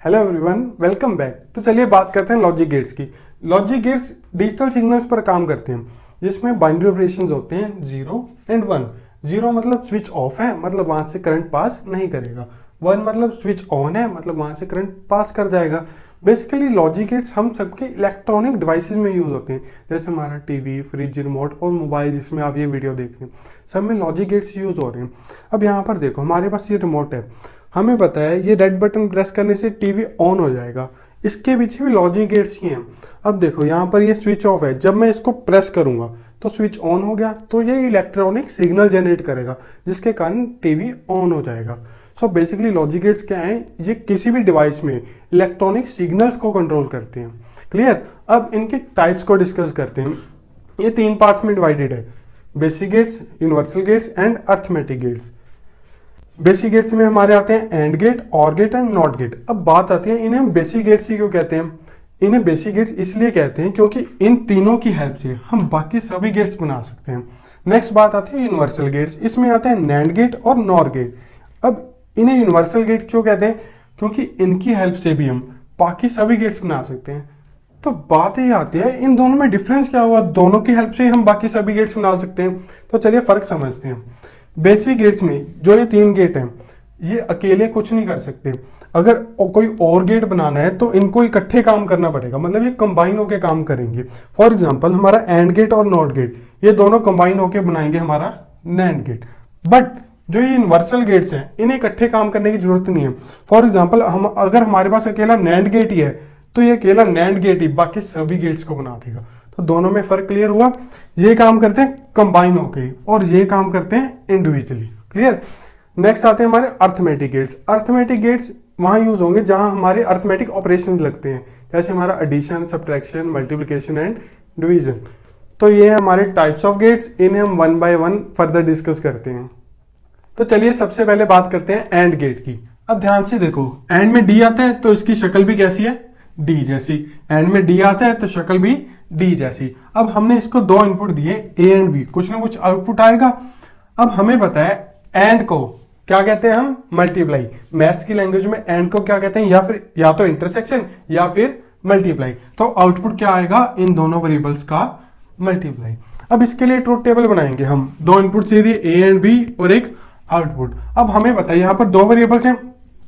Hello everyone, welcome back. तो चलिए बात करते हैं लॉजिक गेट्स की। लॉजिक गेट्स डिजिटल सिग्नल्स पर काम करते हैं जिसमें बाइनरी ऑपरेशंस होते हैं 0 एंड 1। 0 मतलब स्विच ऑफ है, मतलब वहां से करंट पास नहीं करेगा। 1 मतलब स्विच ऑन है, मतलब वहां से करंट पास कर जाएगा। बेसिकली लॉजिक गेट्स हम सबके इलेक्ट्रॉनिक डिवाइसेस में यूज होते हैं, जैसे हमारा टीवी, फ्रिज, रिमोट और मोबाइल जिसमें आप ये वीडियो देख रहे हैं, सब में लॉजिक गेट्स यूज हो रहे हैं। अब यहाँ पर देखो, हमारे पास ये रिमोट है, हमें पता है ये रेड बटन प्रेस करने से टीवी ऑन हो जाएगा। इसके पीछे भी लॉजिक गेट्स ही हैं। अब देखो यहाँ पर ये स्विच ऑफ है, जब मैं इसको प्रेस करूंगा तो स्विच ऑन हो गया, तो ये इलेक्ट्रॉनिक सिग्नल जनरेट करेगा जिसके कारण टीवी ऑन हो जाएगा। सो बेसिकली लॉजिक गेट्स क्या हैं, ये किसी भी डिवाइस में इलेक्ट्रॉनिक सिग्नल्स को कंट्रोल करते हैं। क्लियर। अब इनके टाइप्स को डिस्कस करते हैं। ये 3 पार्ट्स में डिवाइडेड है, basic gates, universal gates and arithmetic gates. Basic gates में हमारे आते हैं and gate, or gate and not gate. अब बात आती है इन्हें हम बेसिक गेट्स ही क्यों कहते हैं। इन्हें बेसिक गेट्स इसलिए कहते हैं क्योंकि इन तीनों की हेल्प से हम बाकी सभी गेट्स बना सकते हैं। नेक्स्ट बात आती है यूनिवर्सल गेट्स। इसमें आते हैं नैंड गेट और नॉर गेट। अब इन्हें यूनिवर्सल गेट क्यों कहते हैं, क्योंकि इनकी हेल्प से भी हम बाकी सभी गेट्स बना सकते हैं। तो बात ये आती है इन दोनों में डिफरेंस क्या हुआ, दोनों की हेल्प से हम बाकी सभी गेट्स बना सकते हैं। तो चलिए फर्क समझते हैं। बेसिक गेट्स में जो ये 3 गेट हैं, ये अकेले कुछ नहीं कर सकते। अगर कोई और गेट बनाना है तो इनको इकट्ठे काम करना पड़ेगा, मतलब ये कंबाइन होकर काम करेंगे। फॉर एग्जांपल हमारा एंड गेट और नॉट गेट, ये दोनों कंबाइन होकर बनाएंगे हमारा नैंड गेट। बट जो ये यूनिवर्सल गेट्स हैं, इन्हें इकट्ठे काम करने की जरूरत नहीं है। फॉर एग्जांपल अगर हमारे पास अकेला नैंड गेट ही है तो ये अकेला नैंड गेट ही बाकी सभी गेट्स को बना देगा। तो दोनों में फर्क क्लियर हुआ। ये काम करते हैं कंबाइन होके और ये काम करते हैं इंडिविजुअली। क्लियर। नेक्स्ट आते हैं हमारे अरिथमेटिक गेट्स। अरिथमेटिक गेट्स वहां यूज होंगे जहां हमारे अरिथमेटिक ऑपरेशंस लगते हैं, जैसे हमारा addition, subtraction, multiplication and division. तो ये हमारे टाइप्स ऑफ गेट्स, इन्हें हम 1 बाय 1 फर्दर डिस्कस करते हैं। तो चलिए सबसे पहले बात करते हैं एंड गेट की। अब ध्यान से देखो, एंड में डी आता है तो इसकी शक्ल भी कैसी है, डी जैसी। एंड में डी आता है तो शक्ल भी डी जैसी। अब हमने इसको 2 इनपुट दिए, ए एंड बी, कुछ ना कुछ आउटपुट आएगा। अब हमें पता है एंड को क्या कहते हैं हम, मल्टीप्लाई। मैथ्स की लैंग्वेज में एंड को क्या कहते हैं, या तो इंटरसेक्शन या फिर मल्टीप्लाई। तो आउटपुट क्या आएगा, इन दोनों वेरिएबल्स का मल्टीप्लाई। अब इसके लिए ट्रूथ टेबल बनाएंगे हम। 2 इनपुट दे दिए, ए एंड बी, और एक आउटपुट। अब हमें बताइए यहाँ पर 2 वेरिएबल्स हैं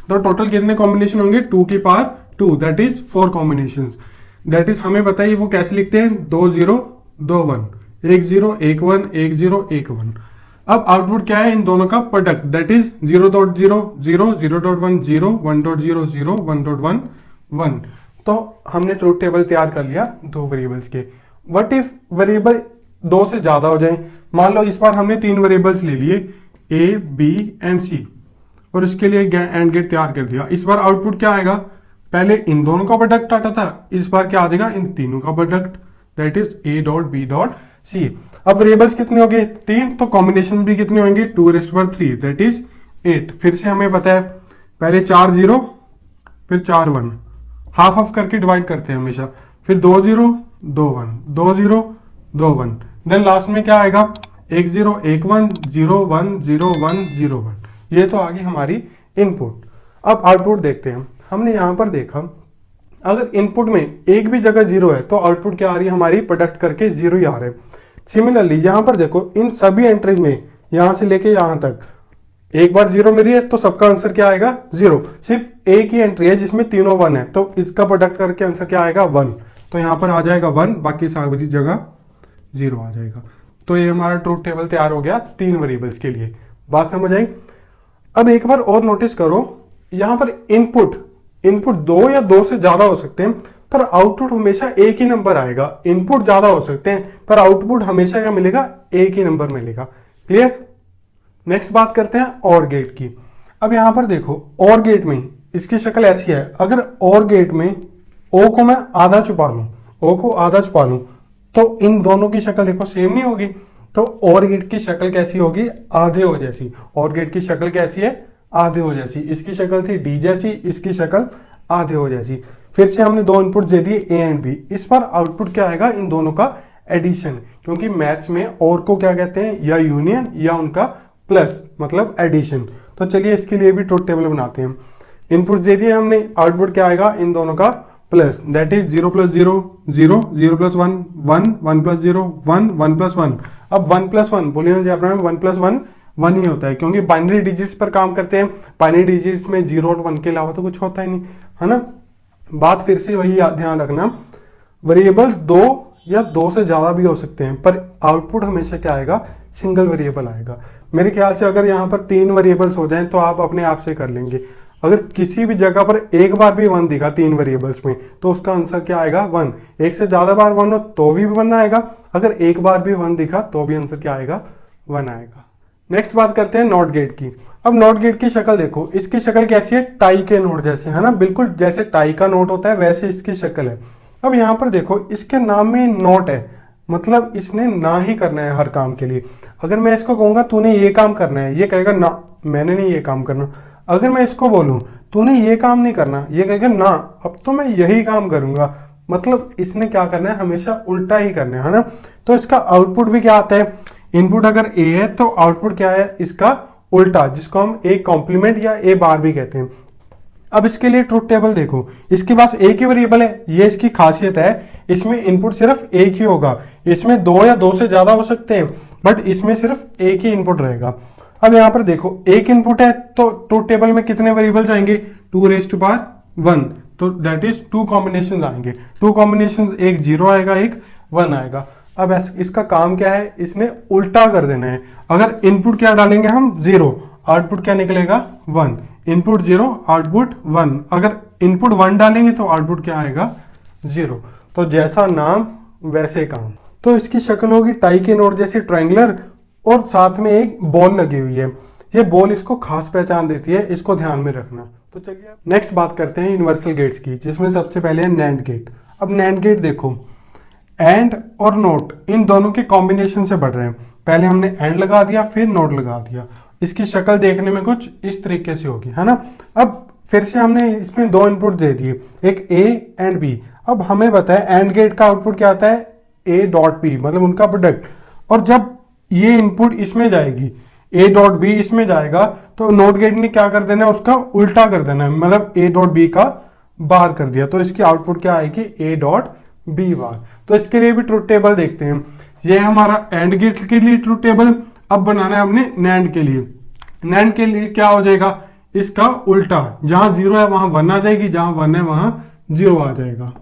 तो टोटल कितने कॉम्बिनेशन होंगे, 2 की power 2, that is 4 combinations. That is हमें बताइए वो कैसे लिखते हैं, 2 0 2 1, 1 0 1 1, 1 0 1 1। अब आउटपुट क्या है, इन दोनों का प्रोडक्ट, दैट इज 0.0 0 0.1 0 1.0 0 1.1 1। तो हमने ट्रूथ टेबल तैयार कर लिया 2 वेरिएबल्स के। व्हाट इफ वेरिएबल 2 से ज्यादा हो जाए। मान लो इस बार हमने 3 वेरिएबल्स ले लिए, ए बी एंड सी, और इसके लिए एंड गेट तैयार कर दिया। इस बार आउटपुट क्या आएगा, पहले इन दोनों का प्रोडक्ट आता था, इस बार क्या आ जाएगा, इन तीनों का product, that is A dot B dot C. अब वेरिएबल्स कितने हो गए, 3, तो कॉम्बिनेशन भी कितने होंगे, 2⁻3, दैट इज 8। फिर से हमें पता है पहले 4 0 फिर 4 1, हाफ ऑफ करके डिवाइड करते हैं हमेशा। फिर 2 0 2 1, 2 0 2 1, देन लास्ट में क्या आएगा, 1 0 1 1 0 1 0 1 0 1। ये तो आ गई हमारी इनपुट। अब आउटपुट देखते हैं। हमने यहां पर देखा अगर इनपुट में एक भी जगह 0 है तो आउटपुट क्या आ रही है हमारी, प्रोडक्ट करके 0 ही आ रहे हैं। सिमिलरली यहां पर देखो, इन सभी एंट्रीज में यहां से लेके यहां तक एक बार 0 मिली है तो सबका आंसर क्या आएगा, 0। सिर्फ एक ही एंट्री है जिसमें तीनों 1 है, तो इसका प्रोडक्ट करके आंसर क्या आएगा, 1। तो यहां पर आ जाएगा 1, बाकी सारी जगह 0 आ जाएगा। तो ये हमारा ट्रूथ टेबल तैयार हो गया 3 वेरिएबल्स के लिए। बात समझ आई। अब एक बार और नोटिस करो, यहां पर इनपुट 2 या 2 से ज्यादा हो सकते हैं पर आउटपुट हमेशा एक ही नंबर आएगा। इनपुट ज्यादा हो सकते हैं पर आउटपुट हमेशा क्या मिलेगा, एक ही नंबर मिलेगा। क्लियर। नेक्स्ट बात करते हैं और गेट की। अब यहां पर देखो, और गेट में इसकी शक्ल ऐसी है। अगर और गेट में ओ को मैं आधा छुपा लूं, तो इन दोनों की शक्ल देखो सेम नहीं होगी। तो और गेट की शक्ल कैसी होगी, आधे हो जैसी। और गेट की शक्ल कैसी है, आधे हो जैसी। इसकी शक्ल थी डी जैसी, इसकी शक्ल आधे हो जैसी। फिर से हमने 2 इनपुट दे दिए, ए एंड बी। इस बार आउटपुट क्या आएगा, इन दोनों का एडिशन, क्योंकि मैथ्स में और को क्या कहते हैं, या यूनियन या उनका प्लस, मतलब एडिशन। तो चलिए इसके लिए भी ट्रूथ टेबल बनाते हैं। इनपुट दे दिए हमने, आउटपुट क्या आएगा इन दोनों का प्लस, दैट इज 0 + 0 0, 0 + 1 1, 1 + 0 1, 1 + 1। अब 1 + 1 बुलियन अलजेब्रा में 1 + 1 1 ही होता है, क्योंकि बाइनरी डिजिट्स पर काम करते हैं। बाइनरी डिजिट्स में 0 और 1 के अलावा तो कुछ होता ही नहीं, है ना। बात फिर से वही ध्यान रखना, वेरिएबल्स 2 या 2 से ज्यादा भी हो सकते हैं, पर आउटपुट हमेशा क्या आएगा, सिंगल वेरिएबल आएगा। मेरे ख्याल से अगर यहाँ पर 3 वेरिएबल्स हो जाएं तो आप अपने आप से कर लेंगे। अगर किसी भी जगह पर एक बार भी 1 दिखा 3 वेरिएबल्स में, तो उसका आंसर क्या आएगा 1। एक से ज्यादा बार 1 हो तो भी 1 आएगा, अगर एक बार भी 1 दिखा तो भी आंसर क्या आएगा 1 आएगा। नेक्स्ट बात करते हैं नॉट गेट की। अब नॉट गेट की शक्ल देखो, इसकी शक्ल कैसी है, टाई के नोट जैसे, है ना, बिल्कुल जैसे टाई का नोट होता है वैसे इसकी शक्ल है। अब यहाँ पर देखो इसके नाम में नोट है, मतलब इसने ना ही करना है हर काम के लिए। अगर मैं इसको कहूंगा तूने ये काम करना है, ये कहेगा ना मैंने नहीं ये काम करना। अगर मैं इसको बोलूं तूने ये काम नहीं करना, ये कहेगा ना अब तो मैं यही काम करूंगा। मतलब इसने क्या करना है, हमेशा उल्टा ही करना है ना। तो इसका आउटपुट भी क्या आता है, इनपुट अगर ए है तो आउटपुट क्या है इसका उल्टा, जिसको हम ए कॉम्प्लीमेंट या ए बार भी कहते हैं। अब इसके लिए ट्रुथ टेबल देखो, इसके पास एक ही वेरिएबल है, ये इसकी खासियत है, इसमें इनपुट सिर्फ एक ही होगा। इसमें 2 या 2 से ज्यादा हो सकते हैं, बट इसमें सिर्फ एक ही इनपुट रहेगा। अब यहां पर देखो एक इनपुट है तो ट्रुथ टेबल में कितने वेरिएबल्स आएंगे, 2⁻1, तो दैट इज 2 कॉम्बिनेशन आएंगे। 2 कॉम्बिनेशन, एक 0 आएगा एक 1 आएगा। अब इसका काम क्या है, इसने उल्टा कर देना है। अगर इनपुट क्या डालेंगे हम 0, आउटपुट क्या निकलेगा 1, इनपुट 0 आउटपुट 1। अगर इनपुट 1 डालेंगे तो आउटपुट क्या आएगा 0। तो जैसा नाम वैसे काम। तो इसकी शक्ल होगी टाई के नोट जैसी ट्रायंगुलर, और साथ में एक बॉल लगी हुई है। ये बॉल इसको खास पहचान देती है, इसको ध्यान में रखना। तो चलिए नेक्स्ट बात करते हैं यूनिवर्सल गेट्स की, जिसमें सबसे पहले है नैंड गेट। अब नैंड गेट देखो, एंड और नोट इन दोनों के कॉम्बिनेशन से बढ़ रहे हैं। पहले हमने एंड लगा दिया फिर नोट लगा दिया, इसकी शक्ल देखने में कुछ इस तरीके से होगी, है ना। अब फिर से हमने इसमें 2 इनपुट दे दिए, एक ए एंड बी। अब हमें बताया एंड गेट का आउटपुट क्या आता है, ए डॉट बी, मतलब उनका प्रोडक्ट। और जब ये इनपुट इसमें जाएगी, ए डॉट बी इसमें जाएगा, तो नोट गेट ने क्या कर देना है, उसका उल्टा कर देना है, मतलब ए डॉट बी का बार कर दिया। तो इसकी आउटपुट क्या आएगी, ए डॉट बी बार। तो इसके लिए भी ट्रुथ टेबल देखते हैं। ये हमारा एंड गेट के लिए ट्रुथ टेबल। अब बनाना है हमने नैंड के लिए। नैंड के लिए क्या हो जाएगा, इसका उल्टा, जहां 0 है वहां 1 आ जाएगी, जहां 1 है वहां 0 आ जाएगा।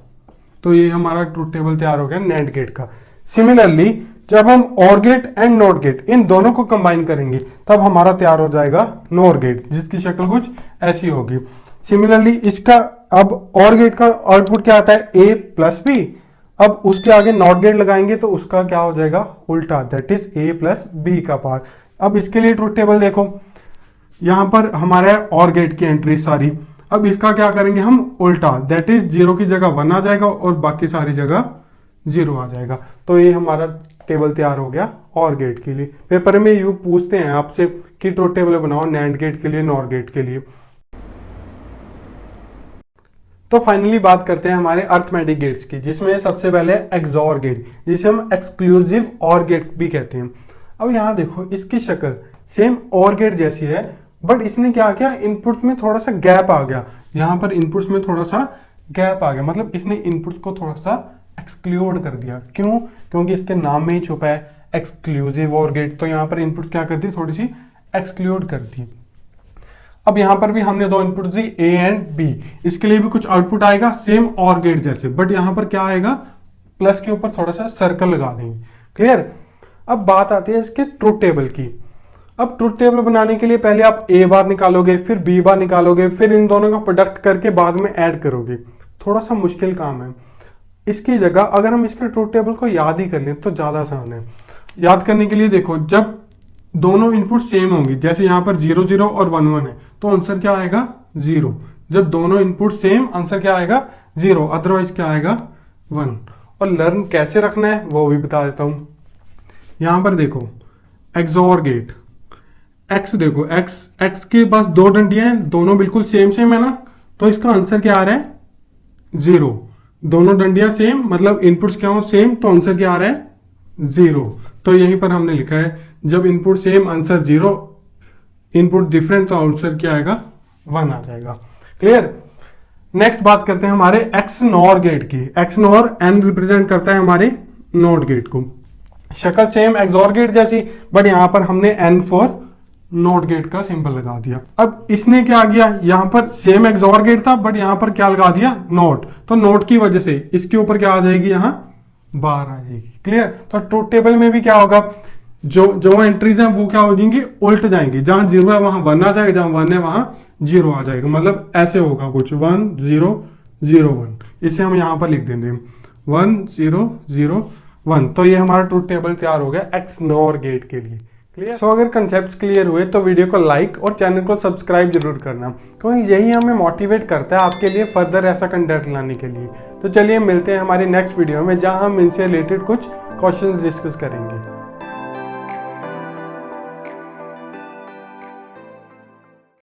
तो ये हमारा ट्रुथ टेबल तैयार हो गया नैंड गेट का। सिमिलरली जब हम or gate and not gate इन दोनों को कंबाइन करेंगे तब हमारा तैयार हो जाएगा नॉर गेट, जिसकी शक्ल कुछ ऐसी होगी। सिमिलरली इसका अब और गेट का आउटपुट क्या आता है, ए प्लस बी। अब उसके आगे नॉट गेट लगाएंगे तो उसका क्या हो जाएगा उल्टा, that is A plus B का पार्ट। अब इसके लिए ट्रुथ टेबल देखो, यहां पर हमारे और गेट की एंट्री सारी। अब इसका क्या करेंगे हम उल्टा, दैट इज 0 की जगह 1 आ जाएगा और बाकी सारी जगह 0 आ जाएगा। तो ये हमारा टेबल तैयार हो गया और गेट के लिए। पेपर में यू पूछते हैं आपसे कि ट्रुथ टेबल बनाओ नैंड गेट के लिए, नॉर गेट के लिए। तो फाइनली बात करते हैं हमारे अर्थमेटिक गेट्स की, जिसमें सबसे पहले एक्सॉर गेट, जिसे हम एक्सक्लूसिव और गेट भी कहते हैं। अब यहां देखो इसकी शक्ल सेम और गेट जैसी है, बट इसने क्या किया, इनपुट में थोड़ा सा गैप आ गया। यहां पर इनपुट्स में थोड़ा सा गैप आ गया, मतलब इसने इनपुट्स को थोड़ा सा एक्सक्लूड कर दिया। क्यों, क्योंकि इसके नाम में ही छुपा है एक्सक्लूसिव और गेट। तो यहां पर इनपुट्स क्या कर दी, थोड़ी सी एक्सक्लूड कर दी। अब यहां पर भी हमने 2 इनपुट दी, ए एंड बी। इसके लिए भी कुछ आउटपुट आएगा सेम और गेट जैसे, बट यहां पर क्या आएगा, प्लस के ऊपर थोड़ा सा सर्कल लगा देंगे। क्लियर। अब बात आती है इसके ट्रुथ टेबल की। अब ट्रुथ टेबल बनाने के लिए पहले आप ए बार निकालोगे, फिर बी बार निकालोगे, फिर इन दोनों का प्रोडक्ट करके बाद में ऐड करोगे। थोड़ा सा मुश्किल काम है। इसकी जगह अगर हम इसके ट्रुथ टेबल को याद ही कर लें तो ज्यादा आसान है। याद करने के लिए देखो, जब दोनों इनपुट सेम होंगी, जैसे यहां पर 0 0 और 1 1 है, तो आंसर क्या आएगा 0। जब दोनों इनपुट सेम, आंसर क्या आएगा 0, अदरवाइज क्या आएगा 1। और लर्न कैसे रखना है वो भी बता देता हूं। यहां पर देखो एक्सॉर गेट, एक्स देखो, एक्स के पास 2 डंडियां हैं, दोनों बिल्कुल सेम सेम है ना, तो इसका आंसर क्या आ रहा है 0। दोनों डंडियां सेम, मतलब इनपुट्स क्या हो सेम, तो आंसर क्या आ रहा है 0। तो यहीं पर हमने लिखा है जब input same answer 0, input different तो आंसर क्या आएगा 1 आ जाएगा। क्लियर। नेक्स्ट बात करते हैं हमारे एक्स नॉर गेट की। एक्स नॉर एन रिप्रेजेंट करता है हमारे नॉट गेट को। शक्ल सेम एक्सॉर गेट जैसी, बट यहां पर हमने एन फॉर नॉट गेट का सिंबल लगा दिया। अब इसने क्या किया, यहां पर सेम एक्सॉर गेट था बट यहां पर क्या लगा दिया, नोट। तो नोट की वजह से इसके ऊपर क्या आ जाएगी, यहां बार आ जाएगी। क्लियर। तो ट्रूथ टेबल में भी क्या होगा, जो एंट्रीज हैं वो क्या हो जाएंगी, उल्ट जाएंगी। जहां 0 है वहां 1 आ जाएगा, जहां 1 है वहां 0 आ जाएगा। मतलब ऐसे होगा कुछ 1 0 0 1। इसे हम यहां पर लिख देंगे 1 0 0 1। तो ये हमारा ट्रूथ टेबल तैयार हो गया एक्स नॉर गेट के लिए। क्लियर। सो अगर कंसेप्ट क्लियर हुए तो वीडियो को लाइक और चैनल को सब्सक्राइब जरूर करना, क्योंकि यही हमें मोटिवेट करता है आपके लिए फर्दर ऐसा कंटेंट लाने के लिए। तो चलिए मिलते हैं हमारी नेक्स्ट वीडियो में, जहां हम इनसे रिलेटेड कुछ क्वेश्चंस डिस्कस करेंगे।